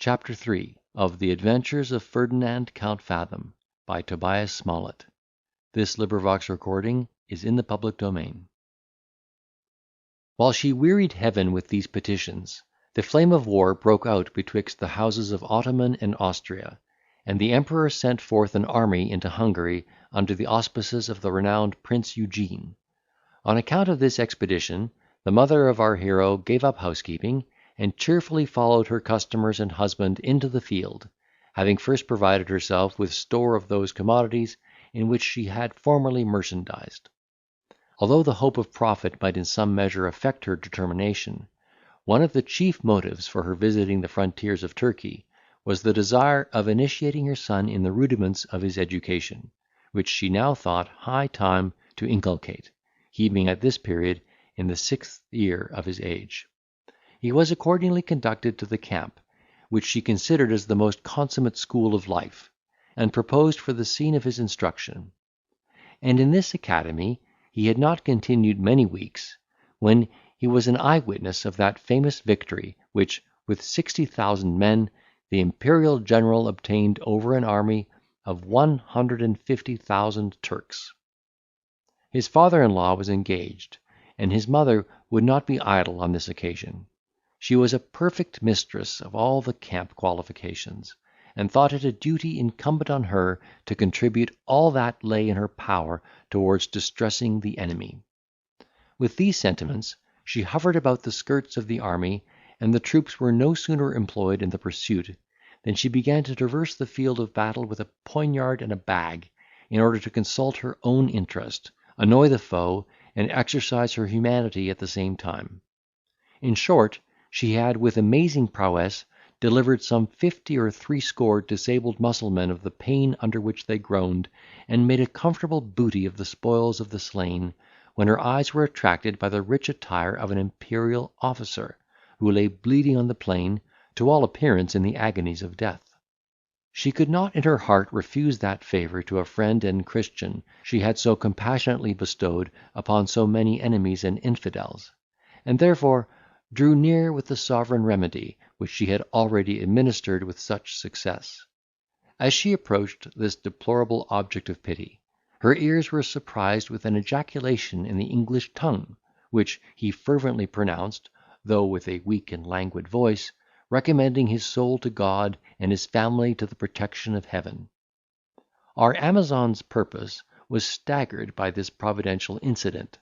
Chapter 3 of the Adventures of Ferdinand Count Fathom by Tobias Smollett. This recording is in the public domain. While she wearied heaven with these petitions, the flame of war broke out betwixt the houses of Ottoman and Austria, and the Emperor sent forth an army into Hungary under the auspices of the renowned Prince Eugene. On account of this expedition, the mother of our hero gave up housekeeping, and cheerfully followed her customers and husband into the field, having first provided herself with store of those commodities in which she had formerly merchandised. Although the hope of profit might in some measure affect her determination, one of the chief motives for her visiting the frontiers of Turkey was the desire of initiating her son in the rudiments of his education, which she now thought high time to inculcate, he being at this period in the 6th year of his age. He was accordingly conducted to the camp, which she considered as the most consummate school of life, and proposed for the scene of his instruction. And in this academy he had not continued many weeks, when he was an eye-witness of that famous victory which, with 60,000 men, the imperial general obtained over an army of 150,000 Turks. His father-in-law was engaged, and his mother would not be idle on this occasion. She was a perfect mistress of all the camp qualifications, and thought it a duty incumbent on her to contribute all that lay in her power towards distressing the enemy. With these sentiments, she hovered about the skirts of the army, and the troops were no sooner employed in the pursuit, than she began to traverse the field of battle with a poniard and a bag, in order to consult her own interest, annoy the foe, and exercise her humanity at the same time. In short, she had with amazing prowess delivered some 50 or 60 disabled Mussulmen of the pain under which they groaned, and made a comfortable booty of the spoils of the slain, when her eyes were attracted by the rich attire of an imperial officer, who lay bleeding on the plain, to all appearance in the agonies of death. She could not in her heart refuse that favour to a friend and Christian she had so compassionately bestowed upon so many enemies and infidels, and therefore drew near with the sovereign remedy which she had already administered with such success. As she approached this deplorable object of pity, her ears were surprised with an ejaculation in the English tongue, which he fervently pronounced, though with a weak and languid voice, recommending his soul to God and his family to the protection of Heaven. Our Amazon's purpose was staggered by this providential incident.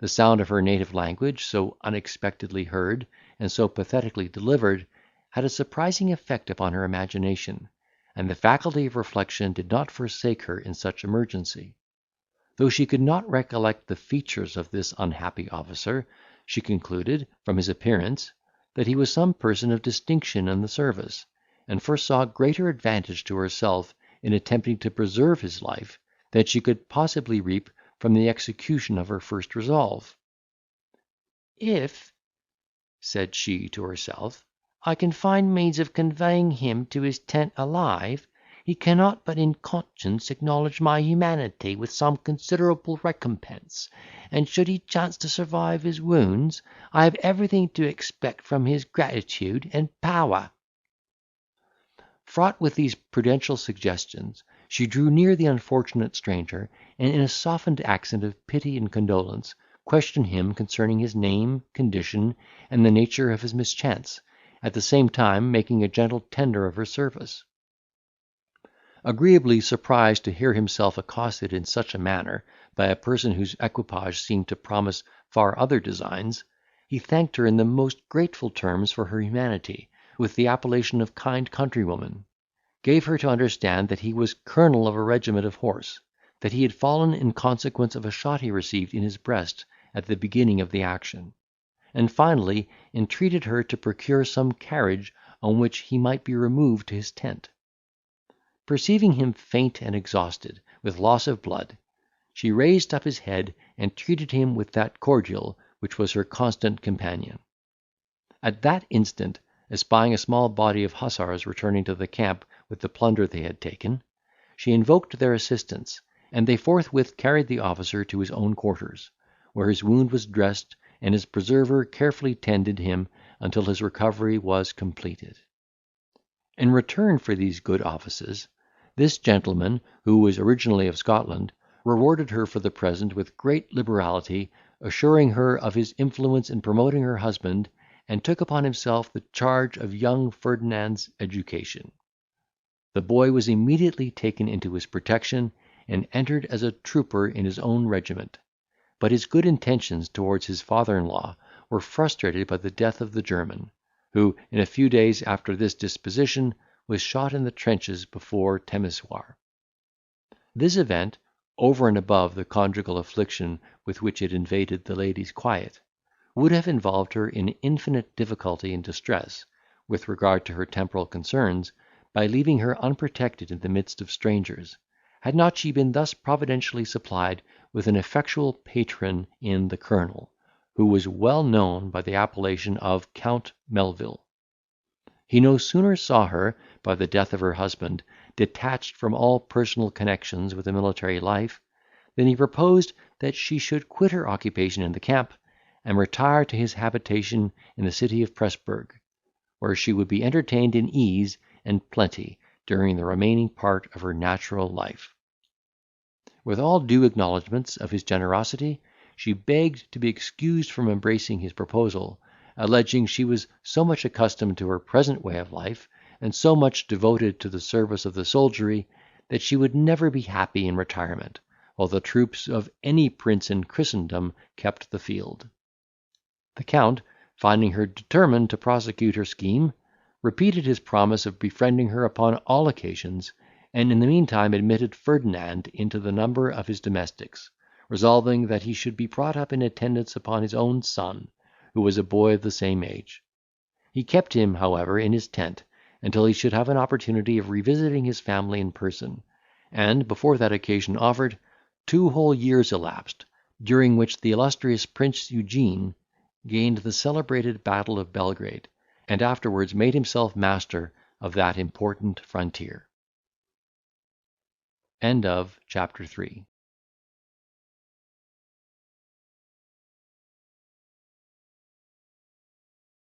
The sound of her native language, so unexpectedly heard, and so pathetically delivered, had a surprising effect upon her imagination, and the faculty of reflection did not forsake her in such emergency. Though she could not recollect the features of this unhappy officer, she concluded, from his appearance, that he was some person of distinction in the service, and foresaw greater advantage to herself in attempting to preserve his life than she could possibly reap from the execution of her first resolve. "If," said she to herself, "I can find means of conveying him to his tent alive, he cannot but in conscience acknowledge my humanity with some considerable recompense; and should he chance to survive his wounds, I have everything to expect from his gratitude and power." Fraught with these prudential suggestions, she drew near the unfortunate stranger, and in a softened accent of pity and condolence, questioned him concerning his name, condition, and the nature of his mischance, at the same time making a gentle tender of her service. Agreeably surprised to hear himself accosted in such a manner by a person whose equipage seemed to promise far other designs, he thanked her in the most grateful terms for her humanity, with the appellation of kind countrywoman; gave her to understand that he was colonel of a regiment of horse, that he had fallen in consequence of a shot he received in his breast at the beginning of the action; and finally entreated her to procure some carriage on which he might be removed to his tent. Perceiving him faint and exhausted with loss of blood, she raised up his head, and treated him with that cordial which was her constant companion. At that instant, espying a small body of hussars returning to the camp with the plunder they had taken, she invoked their assistance, and they forthwith carried the officer to his own quarters, where his wound was dressed, and his preserver carefully tended him until his recovery was completed. In return for these good offices, this gentleman, who was originally of Scotland, rewarded her for the present with great liberality, assuring her of his influence in promoting her husband, and took upon himself the charge of young Ferdinand's education. The boy was immediately taken into his protection, and entered as a trooper in his own regiment; but his good intentions towards his father-in-law were frustrated by the death of the German, who, in a few days after this disposition, was shot in the trenches before Temeswar. This event, over and above the conjugal affliction with which it invaded the lady's quiet, would have involved her in infinite difficulty and distress, with regard to her temporal concerns, by leaving her unprotected in the midst of strangers, had not she been thus providentially supplied with an effectual patron in the Colonel, who was well known by the appellation of Count Melvil. He no sooner saw her, by the death of her husband, detached from all personal connections with a military life, than he proposed that she should quit her occupation in the camp, and retire to his habitation in the city of Presburg, where she would be entertained in ease and plenty during the remaining part of her natural life. With all due acknowledgments of his generosity, she begged to be excused from embracing his proposal, alleging she was so much accustomed to her present way of life, and so much devoted to the service of the soldiery, that she would never be happy in retirement, while the troops of any prince in Christendom kept the field. The Count, finding her determined to prosecute her scheme, repeated his promise of befriending her upon all occasions, and in the meantime admitted Ferdinand into the number of his domestics, resolving that he should be brought up in attendance upon his own son, who was a boy of the same age. He kept him, however, in his tent, until he should have an opportunity of revisiting his family in person; and, before that occasion offered, 2 whole years elapsed, during which the illustrious Prince Eugene gained the celebrated battle of Belgrade, and afterwards made himself master of that important frontier. Chapter 3